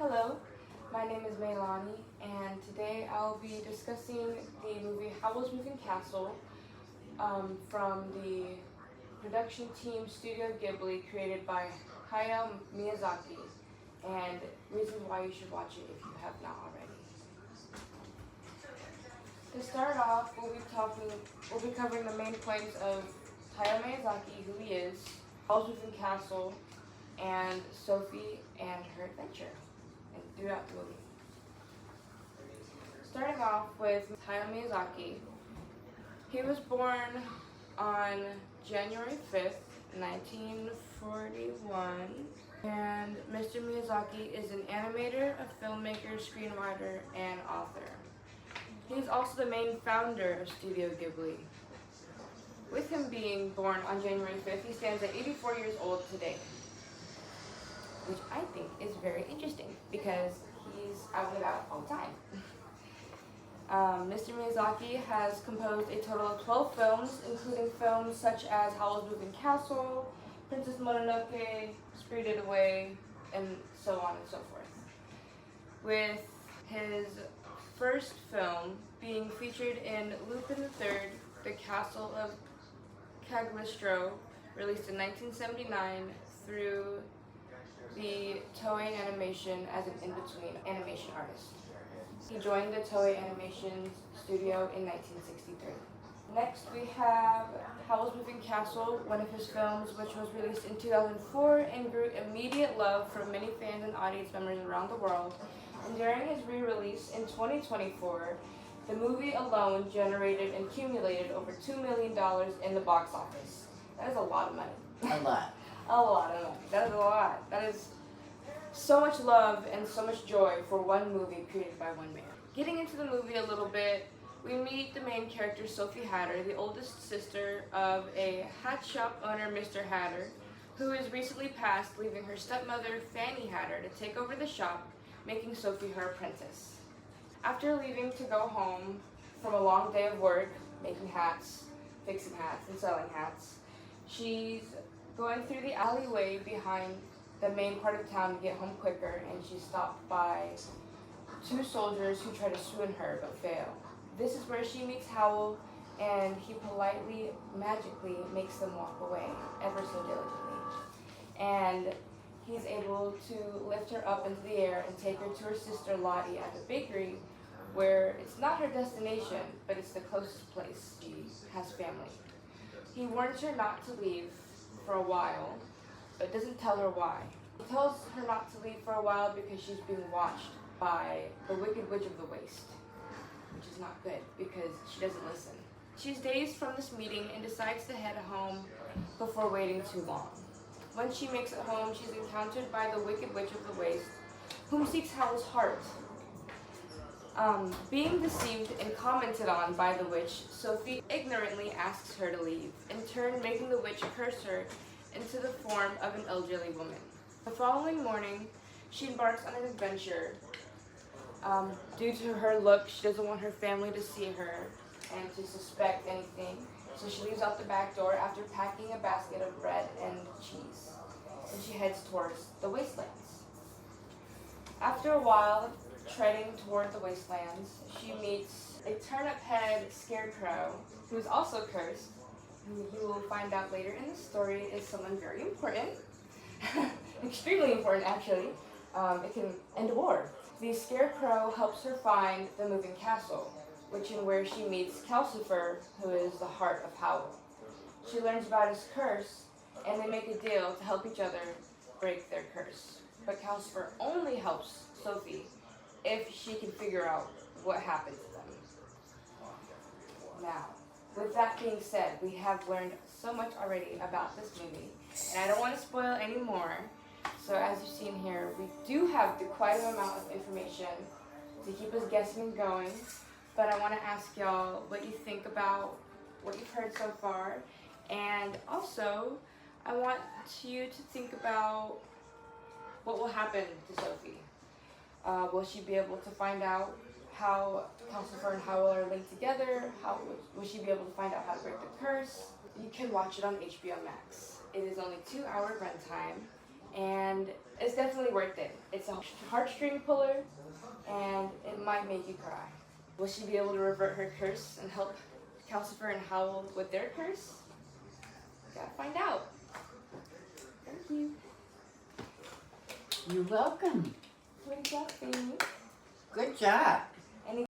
Hello, my name is Maylani, and today I'll be discussing the movie Howl's Moving Castle from the production team Studio Ghibli, created by Hayao Miyazaki, and reasons why you should watch it if you have not already. To start off, we'll be covering the main points of Hayao Miyazaki, who he is, Howl's Moving Castle, and Sophie and her adventure throughout the movie. Starting off with Hayao Miyazaki, he was born on January 5th, 1941, and Mr. Miyazaki is an animator, a filmmaker, screenwriter, and author. He is also the main founder of Studio Ghibli. With him being born on January 5th, he stands at 84 years old today, which I think is very interesting because he's out and about all the time. Mr. Miyazaki has composed a total of 12 films, including films such as Howl's Moving Castle, Princess Mononoke, Spirited Away, and so on and so forth. With his first film being featured in Lupin III, The Castle of Cagliostro, released in 1979 through the Toei Animation as an in-between animation artist. He joined the Toei Animation studio in 1963. Next we have Howl's Moving Castle, one of his films which was released in 2004 and grew immediate love from many fans and audience members around the world. And during his re-release in 2024, the movie alone generated and accumulated over $2 million in the box office. That is a lot of money. A lot. A lot of money. That is a lot. That is so much love and so much joy for one movie created by one man. Getting into the movie a little bit, we meet the main character, Sophie Hatter, the oldest sister of a hat shop owner, Mr. Hatter, who has recently passed, leaving her stepmother, Fanny Hatter, to take over the shop, making Sophie her apprentice. After leaving to go home from a long day of work, making hats, fixing hats, and selling hats, she's going through the alleyway behind the main part of town to get home quicker, and she's stopped by two soldiers who try to swoon her but fail. This is where she meets Howl, and he politely, magically makes them walk away, ever so diligently. And he's able to lift her up into the air and take her to her sister Lottie at the bakery, where it's not her destination, but it's the closest place she has family. He warns her not to leave for a while, but doesn't tell her why. He tells her not to leave for a while because she's being watched by the Wicked Witch of the Waste, which is not good because she doesn't listen. She's dazed from this meeting and decides to head home before waiting too long. When she makes it home, she's encountered by the Wicked Witch of the Waste, whom seeks Howl's heart. Being deceived and commented on by the witch, Sophie ignorantly asks her to leave, in turn making the witch curse her into the form of an elderly woman. The following morning, she embarks on an adventure. Due to her look, she doesn't want her family to see her and to suspect anything, so she leaves out the back door after packing a basket of bread and cheese, and she heads towards the wastelands. After a while treading toward the wastelands, she meets a turnip-head scarecrow who is also cursed, who you will find out later in the story is someone very important, extremely important actually. It can end a war. The scarecrow helps her find the moving castle, which is where she meets Calcifer, who is the heart of Howl. She learns about his curse, and they make a deal to help each other break their curse. But Calcifer only helps Sophie if she can figure out what happened to them. Now, with that being said, we have learned so much already about this movie, and I don't want to spoil any more. So as you've seen here, we do have quite an amount of information to keep us guessing and going, but I want to ask y'all what you think about what you've heard so far, and also I want you to think about what will happen to Sophie. Will she be able to find out how Calcifer and Howl are linked together? How will she be able to find out how to break the curse? You can watch it on HBO Max. It is only 2-hour runtime, and it's definitely worth it. It's a heartstring puller, and it might make you cry. Will she be able to revert her curse and help Calcifer and Howl with their curse? We gotta find out. Thank you. You're welcome. What do you got, baby? Good job.